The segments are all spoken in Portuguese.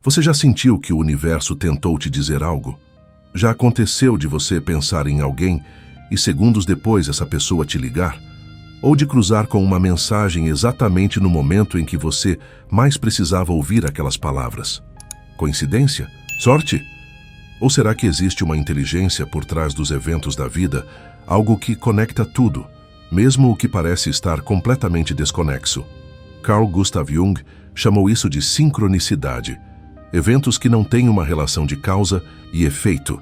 Você já sentiu que o universo tentou te dizer algo? Já aconteceu de você pensar em alguém e segundos depois essa pessoa te ligar? Ou de cruzar com uma mensagem exatamente no momento em que você mais precisava ouvir aquelas palavras? Coincidência? Sorte? Ou será que existe uma inteligência por trás dos eventos da vida, algo que conecta tudo, mesmo o que parece estar completamente desconexo? Carl Gustav Jung chamou isso de sincronicidade. Eventos que não têm uma relação de causa e efeito,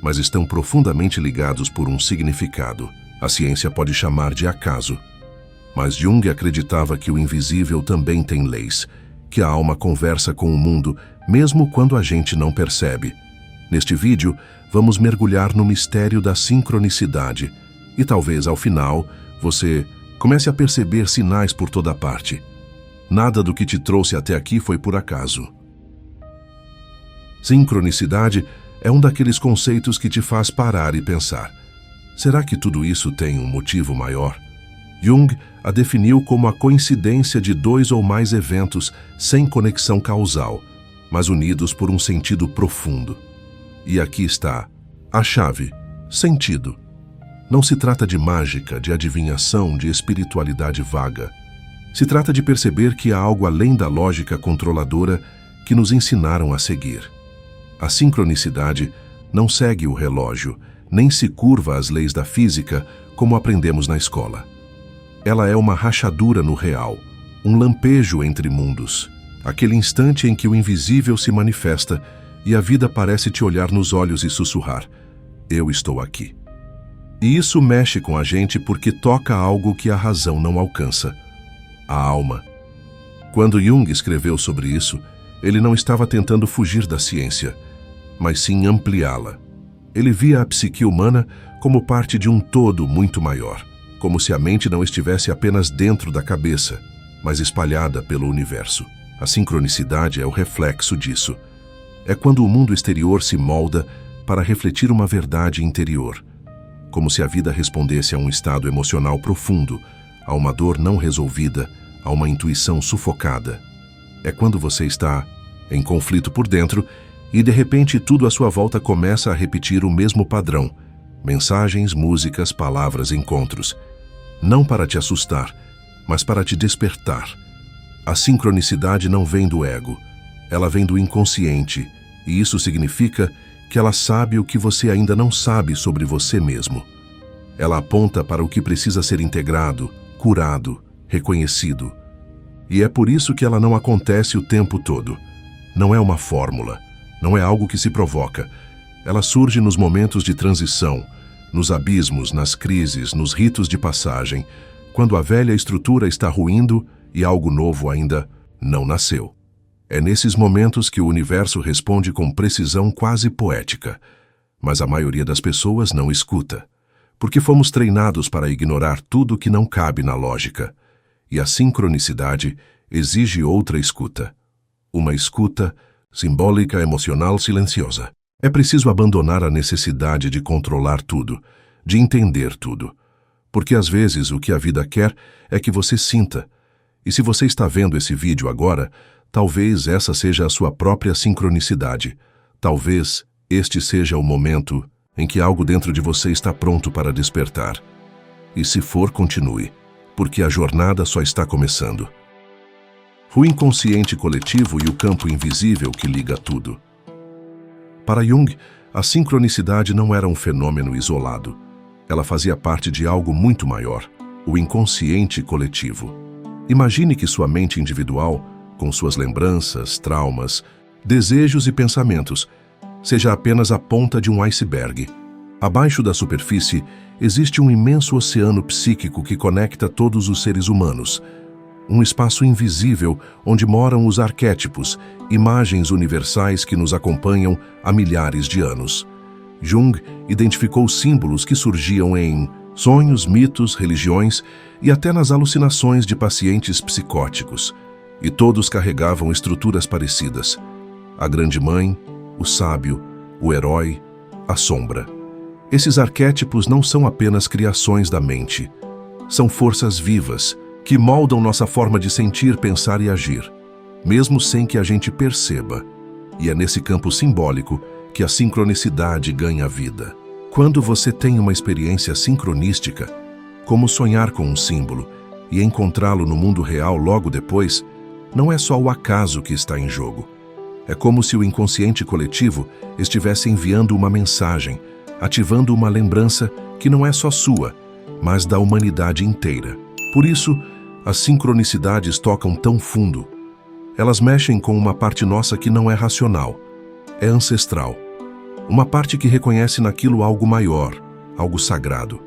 mas estão profundamente ligados por um significado. A ciência pode chamar de acaso. Mas Jung acreditava que o invisível também tem leis, que a alma conversa com o mundo, mesmo quando a gente não percebe. Neste vídeo, vamos mergulhar no mistério da sincronicidade e talvez, ao final, você comece a perceber sinais por toda parte. Nada do que te trouxe até aqui foi por acaso. Sincronicidade é um daqueles conceitos que te faz parar e pensar. Será que tudo isso tem um motivo maior? Jung a definiu como a coincidência de dois ou mais eventos sem conexão causal, mas unidos por um sentido profundo. E aqui está a chave: sentido. Não se trata de mágica, de adivinhação, de espiritualidade vaga. Se trata de perceber que há algo além da lógica controladora que nos ensinaram a seguir. A sincronicidade não segue o relógio, nem se curva às leis da física como aprendemos na escola. Ela é uma rachadura no real, um lampejo entre mundos, aquele instante em que o invisível se manifesta e a vida parece te olhar nos olhos e sussurrar: eu estou aqui. E isso mexe com a gente porque toca algo que a razão não alcança: a alma. Quando Jung escreveu sobre isso, ele não estava tentando fugir da ciência, mas sim ampliá-la. Ele via a psique humana como parte de um todo muito maior, como se a mente não estivesse apenas dentro da cabeça, mas espalhada pelo universo. A sincronicidade é o reflexo disso. É quando o mundo exterior se molda para refletir uma verdade interior, como se a vida respondesse a um estado emocional profundo, a uma dor não resolvida, a uma intuição sufocada. É quando você está em conflito por dentro e de repente tudo à sua volta começa a repetir o mesmo padrão: mensagens, músicas, palavras, encontros. Não para te assustar, mas para te despertar. A sincronicidade não vem do ego, ela vem do inconsciente, e isso significa que ela sabe o que você ainda não sabe sobre você mesmo. Ela aponta para o que precisa ser integrado, curado, reconhecido. E é por isso que ela não acontece o tempo todo. Não é uma fórmula, não é algo que se provoca. Ela surge nos momentos de transição, nos abismos, nas crises, nos ritos de passagem, quando a velha estrutura está ruindo e algo novo ainda não nasceu. É nesses momentos que o universo responde com precisão quase poética, mas a maioria das pessoas não escuta, porque fomos treinados para ignorar tudo que não cabe na lógica. E a sincronicidade exige outra escuta. Uma escuta simbólica, emocional, silenciosa. É preciso abandonar a necessidade de controlar tudo, de entender tudo. Porque às vezes o que a vida quer é que você sinta. E se você está vendo esse vídeo agora, talvez essa seja a sua própria sincronicidade. Talvez este seja o momento em que algo dentro de você está pronto para despertar. E se for, continue, porque a jornada só está começando. O inconsciente coletivo e o campo invisível que liga tudo. Para Jung, a sincronicidade não era um fenômeno isolado. Ela fazia parte de algo muito maior, o inconsciente coletivo. Imagine que sua mente individual, com suas lembranças, traumas, desejos e pensamentos, seja apenas a ponta de um iceberg. Abaixo da superfície, existe um imenso oceano psíquico que conecta todos os seres humanos. Um espaço invisível onde moram os arquétipos, imagens universais que nos acompanham há milhares de anos. Jung identificou símbolos que surgiam em sonhos, mitos, religiões e até nas alucinações de pacientes psicóticos. E todos carregavam estruturas parecidas: a grande mãe, o sábio, o herói, a sombra. Esses arquétipos não são apenas criações da mente. São forças vivas que moldam nossa forma de sentir, pensar e agir, mesmo sem que a gente perceba. E é nesse campo simbólico que a sincronicidade ganha vida. Quando você tem uma experiência sincronística, como sonhar com um símbolo e encontrá-lo no mundo real logo depois, não é só o acaso que está em jogo. É como se o inconsciente coletivo estivesse enviando uma mensagem, ativando uma lembrança que não é só sua, mas da humanidade inteira. Por isso, as sincronicidades tocam tão fundo. Elas mexem com uma parte nossa que não é racional, é ancestral. Uma parte que reconhece naquilo algo maior, algo sagrado.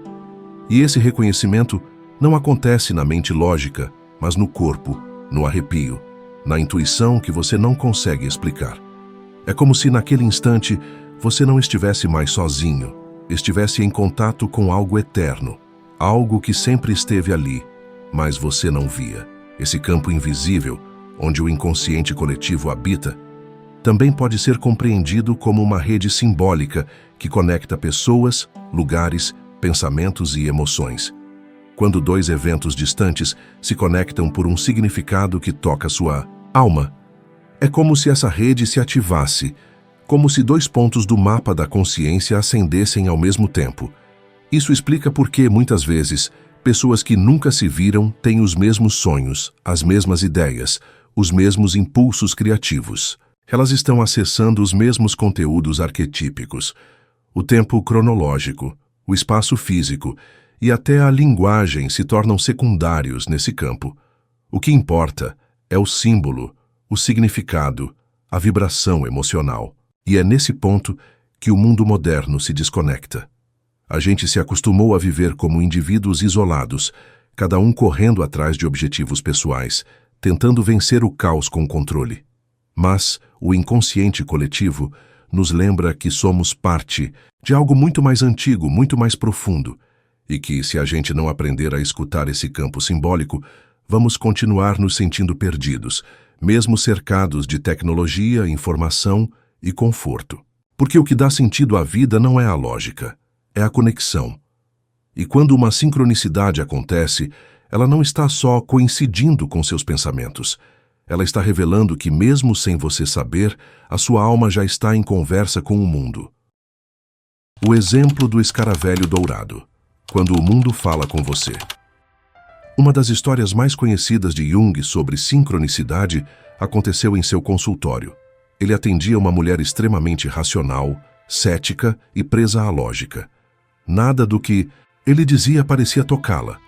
E esse reconhecimento não acontece na mente lógica, mas no corpo, no arrepio, na intuição que você não consegue explicar. É como se naquele instante você não estivesse mais sozinho, estivesse em contato com algo eterno, algo que sempre esteve ali, mas você não via. Esse campo invisível, onde o inconsciente coletivo habita, também pode ser compreendido como uma rede simbólica que conecta pessoas, lugares, pensamentos e emoções. Quando dois eventos distantes se conectam por um significado que toca sua alma, é como se essa rede se ativasse, como se dois pontos do mapa da consciência acendessem ao mesmo tempo. Isso explica por que, muitas vezes, pessoas que nunca se viram têm os mesmos sonhos, as mesmas ideias, os mesmos impulsos criativos. Elas estão acessando os mesmos conteúdos arquetípicos, o tempo cronológico, o espaço físico e até a linguagem se tornam secundários nesse campo. O que importa é o símbolo, o significado, a vibração emocional. E é nesse ponto que o mundo moderno se desconecta. A gente se acostumou a viver como indivíduos isolados, cada um correndo atrás de objetivos pessoais, tentando vencer o caos com controle. Mas o inconsciente coletivo nos lembra que somos parte de algo muito mais antigo, muito mais profundo, e que, se a gente não aprender a escutar esse campo simbólico, vamos continuar nos sentindo perdidos, mesmo cercados de tecnologia, informação e conforto. Porque o que dá sentido à vida não é a lógica, é a conexão. E quando uma sincronicidade acontece, ela não está só coincidindo com seus pensamentos. Ela está revelando que, mesmo sem você saber, a sua alma já está em conversa com o mundo. O exemplo do escaravelho dourado, quando o mundo fala com você. Uma das histórias mais conhecidas de Jung sobre sincronicidade aconteceu em seu consultório. Ele atendia uma mulher extremamente racional, cética e presa à lógica. Nada do que ele dizia parecia tocá-la.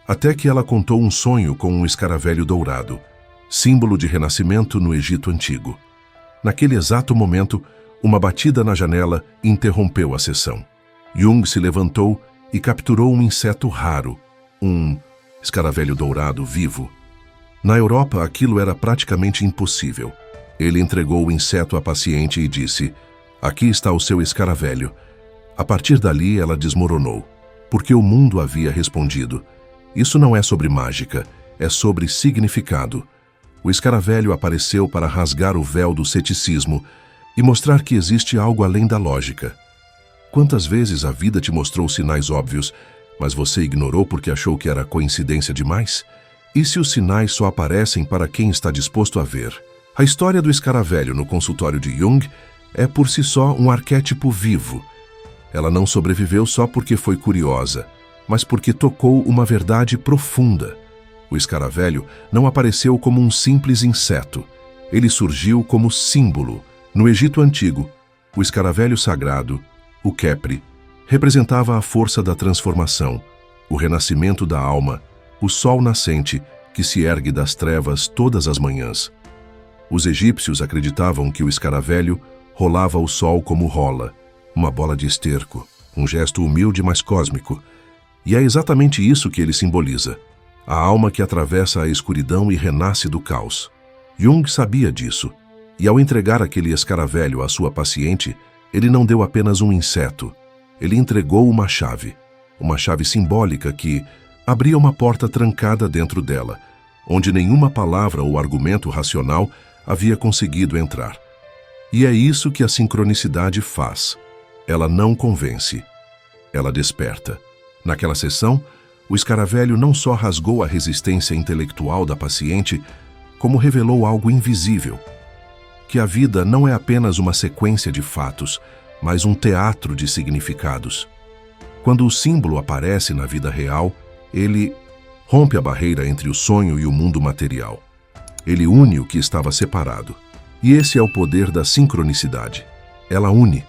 Até que ela contou um sonho com um escaravelho dourado, símbolo de renascimento no Egito Antigo. Naquele exato momento, uma batida na janela interrompeu a sessão. Jung se levantou e capturou um inseto raro, um escaravelho dourado vivo. Na Europa, aquilo era praticamente impossível. Ele entregou o inseto à paciente e disse: "Aqui está o seu escaravelho." A partir dali, ela desmoronou, porque o mundo havia respondido: "Isso não é sobre mágica, é sobre significado." O escaravelho apareceu para rasgar o véu do ceticismo e mostrar que existe algo além da lógica. Quantas vezes a vida te mostrou sinais óbvios, mas você ignorou porque achou que era coincidência demais? E se os sinais só aparecem para quem está disposto a ver? A história do escaravelho no consultório de Jung é por si só um arquétipo vivo. Ela não sobreviveu só porque foi curiosa, mas porque tocou uma verdade profunda. O escaravelho não apareceu como um simples inseto. Ele surgiu como símbolo. No Egito Antigo, o escaravelho sagrado, o Khepri, representava a força da transformação, o renascimento da alma, o sol nascente que se ergue das trevas todas as manhãs. Os egípcios acreditavam que o escaravelho rolava o sol como rola, uma bola de esterco, um gesto humilde mas cósmico. E é exatamente isso que ele simboliza. A alma que atravessa a escuridão e renasce do caos. Jung sabia disso, e ao entregar aquele escaravelho à sua paciente, ele não deu apenas um inseto, ele entregou uma chave simbólica que abria uma porta trancada dentro dela, onde nenhuma palavra ou argumento racional havia conseguido entrar. E é isso que a sincronicidade faz. Ela não convence, ela desperta. Naquela sessão, o escaravelho não só rasgou a resistência intelectual da paciente, como revelou algo invisível, que a vida não é apenas uma sequência de fatos, mas um teatro de significados. Quando o símbolo aparece na vida real, ele rompe a barreira entre o sonho e o mundo material. Ele une o que estava separado. E esse é o poder da sincronicidade. Ela une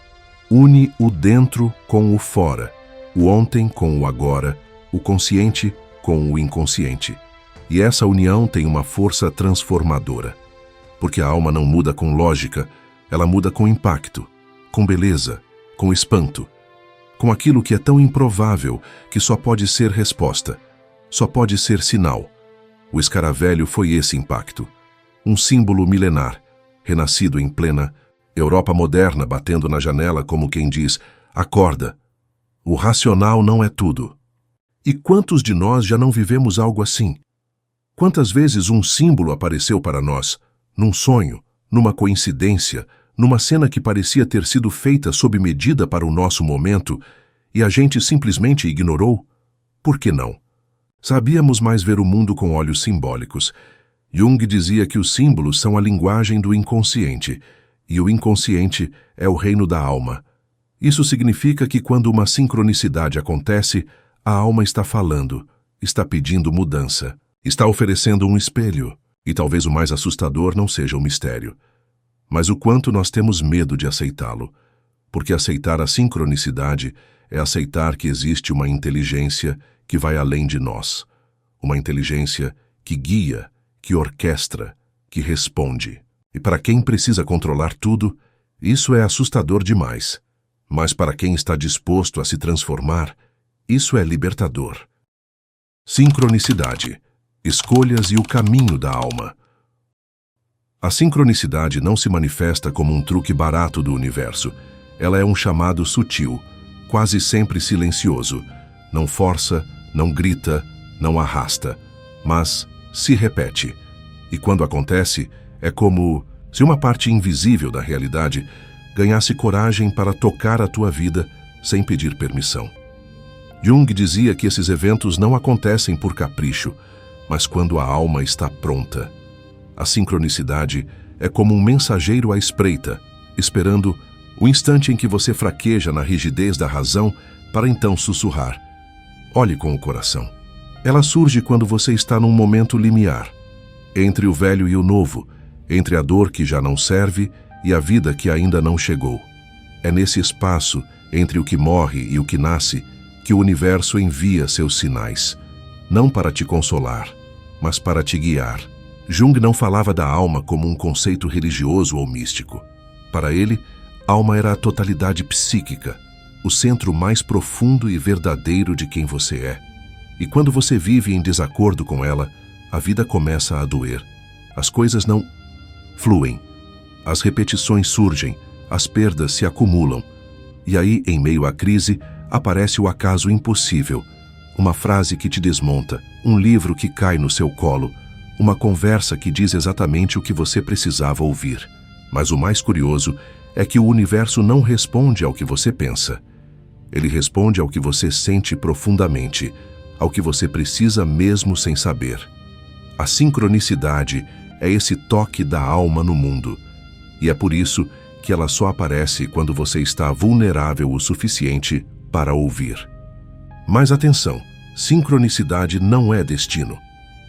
o dentro com o fora, o ontem com o agora, o consciente com o inconsciente. E essa união tem uma força transformadora. Porque a alma não muda com lógica, ela muda com impacto, com beleza, com espanto, com aquilo que é tão improvável que só pode ser resposta, só pode ser sinal. O escaravelho foi esse impacto. Um símbolo milenar, renascido em plena Europa moderna, batendo na janela como quem diz: acorda, o racional não é tudo. E quantos de nós já não vivemos algo assim? Quantas vezes um símbolo apareceu para nós, num sonho, numa coincidência, numa cena que parecia ter sido feita sob medida para o nosso momento, e a gente simplesmente ignorou? Por que não? Sabíamos mais ver o mundo com olhos simbólicos. Jung dizia que os símbolos são a linguagem do inconsciente, e o inconsciente é o reino da alma. Isso significa que quando uma sincronicidade acontece, a alma está falando, está pedindo mudança, está oferecendo um espelho, e talvez o mais assustador não seja o mistério, mas o quanto nós temos medo de aceitá-lo, porque aceitar a sincronicidade é aceitar que existe uma inteligência que vai além de nós, uma inteligência que guia, que orquestra, que responde. E para quem precisa controlar tudo, isso é assustador demais. Mas para quem está disposto a se transformar, isso é libertador. Sincronicidade, escolhas e o caminho da alma. A sincronicidade não se manifesta como um truque barato do universo. Ela é um chamado sutil, quase sempre silencioso. Não força, não grita, não arrasta, mas se repete. E quando acontece, é como se uma parte invisível da realidade ganhasse coragem para tocar a tua vida sem pedir permissão. Jung dizia que esses eventos não acontecem por capricho, mas quando a alma está pronta. A sincronicidade é como um mensageiro à espreita, esperando o instante em que você fraqueja na rigidez da razão para então sussurrar: olhe com o coração. Ela surge quando você está num momento limiar, entre o velho e o novo, entre a dor que já não serve e a vida que ainda não chegou. É nesse espaço, entre o que morre e o que nasce, que o universo envia seus sinais, não para te consolar, mas para te guiar. Jung não falava da alma como um conceito religioso ou místico. Para ele, alma era a totalidade psíquica, o centro mais profundo e verdadeiro de quem você é. E quando você vive em desacordo com ela, a vida começa a doer. As coisas não fluem. As repetições surgem, as perdas se acumulam. E aí, em meio à crise, aparece o acaso impossível. Uma frase que te desmonta, um livro que cai no seu colo, uma conversa que diz exatamente o que você precisava ouvir. Mas o mais curioso é que o universo não responde ao que você pensa. Ele responde ao que você sente profundamente, ao que você precisa mesmo sem saber. A sincronicidade é esse toque da alma no mundo. E é por isso que ela só aparece quando você está vulnerável o suficiente para ouvir. Mas atenção, sincronicidade não é destino.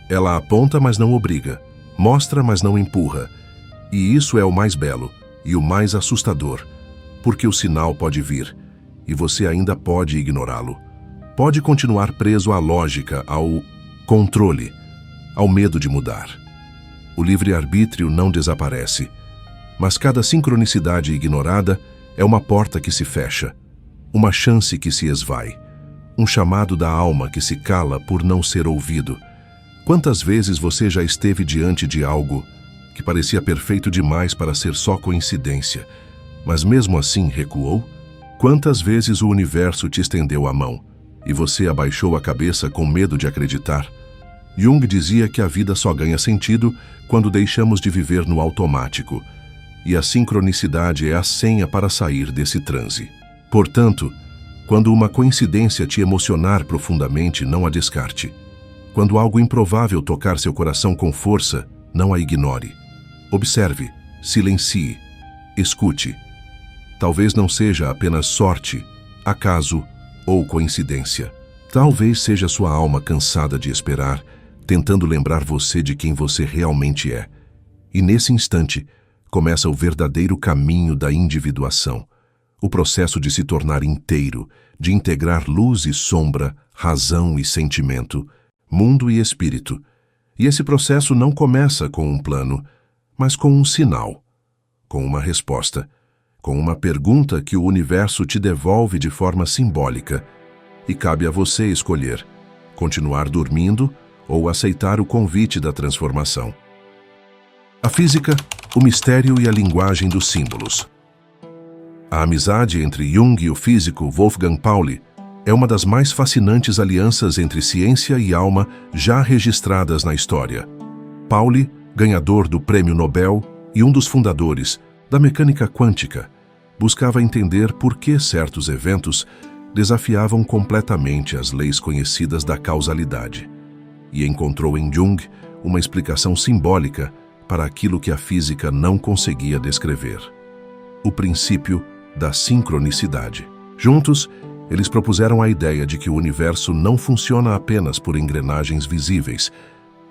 Ela aponta, mas não obriga, mostra, mas não empurra. E isso é o mais belo e o mais assustador, porque o sinal pode vir, e você ainda pode ignorá-lo. Pode continuar preso à lógica, ao controle, ao medo de mudar. O livre-arbítrio não desaparece, mas cada sincronicidade ignorada é uma porta que se fecha, uma chance que se esvai, um chamado da alma que se cala por não ser ouvido. Quantas vezes você já esteve diante de algo que parecia perfeito demais para ser só coincidência, mas mesmo assim recuou? Quantas vezes o universo te estendeu a mão e você abaixou a cabeça com medo de acreditar? Jung dizia que a vida só ganha sentido quando deixamos de viver no automático, e a sincronicidade é a senha para sair desse transe. Portanto, quando uma coincidência te emocionar profundamente, não a descarte. Quando algo improvável tocar seu coração com força, não a ignore. Observe, silencie, escute. Talvez não seja apenas sorte, acaso ou coincidência. Talvez seja sua alma cansada de esperar, tentando lembrar você de quem você realmente é. E nesse instante, começa o verdadeiro caminho da individuação. O processo de se tornar inteiro, de integrar luz e sombra, razão e sentimento, mundo e espírito. E esse processo não começa com um plano, mas com um sinal, com uma resposta, com uma pergunta que o universo te devolve de forma simbólica. E cabe a você escolher, continuar dormindo ou aceitar o convite da transformação. A física, o mistério e a linguagem dos símbolos. A amizade entre Jung e o físico Wolfgang Pauli é uma das mais fascinantes alianças entre ciência e alma já registradas na história. Pauli, ganhador do Prêmio Nobel e um dos fundadores da mecânica quântica, buscava entender por que certos eventos desafiavam completamente as leis conhecidas da causalidade, e encontrou em Jung uma explicação simbólica para aquilo que a física não conseguia descrever: o princípio da sincronicidade. Juntos, eles propuseram a ideia de que o universo não funciona apenas por engrenagens visíveis,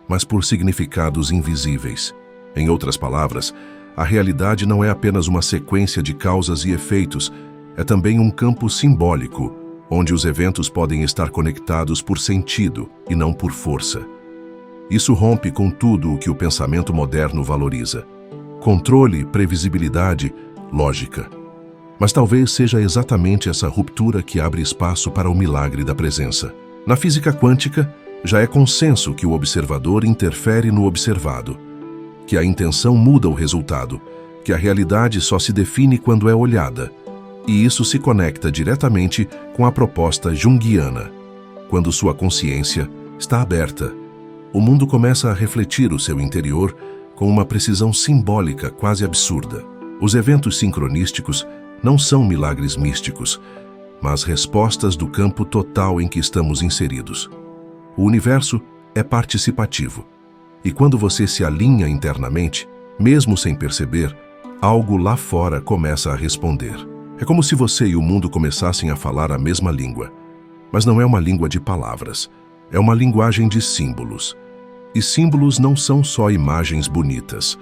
mas por significados invisíveis. Em outras palavras, a realidade não é apenas uma sequência de causas e efeitos, é também um campo simbólico, onde os eventos podem estar conectados por sentido e não por força. Isso rompe com tudo o que o pensamento moderno valoriza: controle, previsibilidade, lógica. Mas talvez seja exatamente essa ruptura que abre espaço para o milagre da presença. Na física quântica, já é consenso que o observador interfere no observado, que a intenção muda o resultado, que a realidade só se define quando é olhada. E isso se conecta diretamente com a proposta junguiana. Quando sua consciência está aberta, o mundo começa a refletir o seu interior com uma precisão simbólica quase absurda. Os eventos sincronísticos não são milagres místicos, mas respostas do campo total em que estamos inseridos. O universo é participativo, e quando você se alinha internamente, mesmo sem perceber, algo lá fora começa a responder. É como se você e o mundo começassem a falar a mesma língua, mas não é uma língua de palavras, é uma linguagem de símbolos. E símbolos não são só imagens bonitas,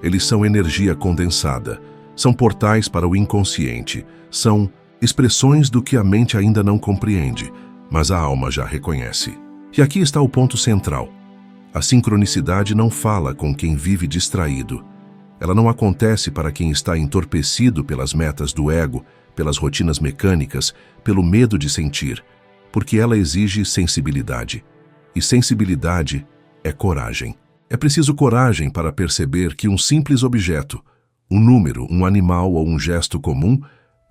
eles são energia condensada, são portais para o inconsciente, são expressões do que a mente ainda não compreende, mas a alma já reconhece. E aqui está o ponto central. A sincronicidade não fala com quem vive distraído. Ela não acontece para quem está entorpecido pelas metas do ego, pelas rotinas mecânicas, pelo medo de sentir, porque ela exige sensibilidade. E sensibilidade é coragem. É preciso coragem para perceber que um simples objeto, um número, um animal ou um gesto comum,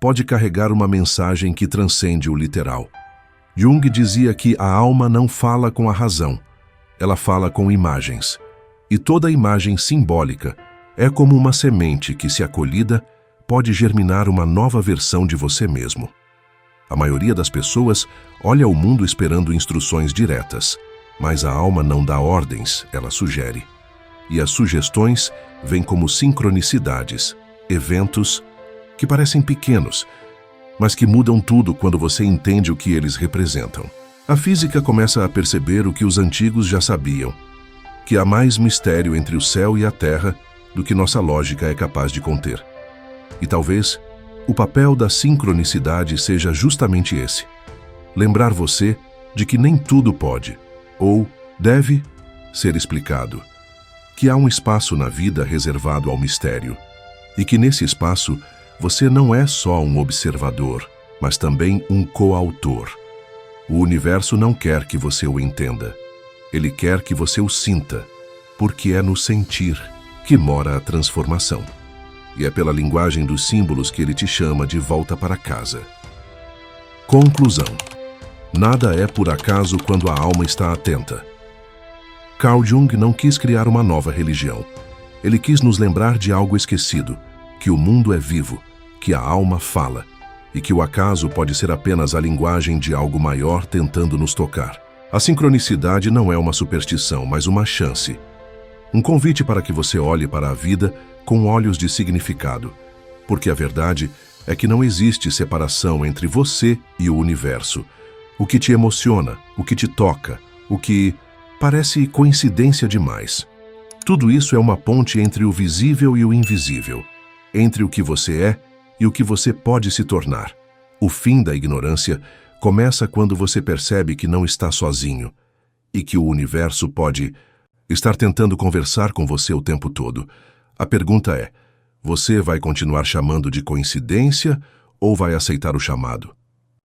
pode carregar uma mensagem que transcende o literal. Jung dizia que a alma não fala com a razão, ela fala com imagens. E toda imagem simbólica é como uma semente que, se acolhida, pode germinar uma nova versão de você mesmo. A maioria das pessoas olha o mundo esperando instruções diretas, mas a alma não dá ordens, ela sugere. E as sugestões vêm como sincronicidades, eventos que parecem pequenos, mas que mudam tudo quando você entende o que eles representam. A física começa a perceber o que os antigos já sabiam, que há mais mistério entre o céu e a terra do que nossa lógica é capaz de conter. E talvez o papel da sincronicidade seja justamente esse: lembrar você de que nem tudo pode, ou deve, ser explicado, que há um espaço na vida reservado ao mistério, e que nesse espaço você não é só um observador, mas também um coautor. O universo não quer que você o entenda, ele quer que você o sinta, porque é no sentir que mora a transformação. E é pela linguagem dos símbolos que ele te chama de volta para casa. Conclusão: nada é por acaso quando a alma está atenta. Carl Jung não quis criar uma nova religião. Ele quis nos lembrar de algo esquecido, que o mundo é vivo, que a alma fala, e que o acaso pode ser apenas a linguagem de algo maior tentando nos tocar. A sincronicidade não é uma superstição, mas uma chance. Um convite para que você olhe para a vida com olhos de significado, porque a verdade é que não existe separação entre você e o universo. O que te emociona, o que te toca, o que parece coincidência demais. Tudo isso é uma ponte entre o visível e o invisível, entre o que você é e o que você pode se tornar. O fim da ignorância começa quando você percebe que não está sozinho e que o universo pode estar tentando conversar com você o tempo todo. A pergunta é: você vai continuar chamando de coincidência ou vai aceitar o chamado?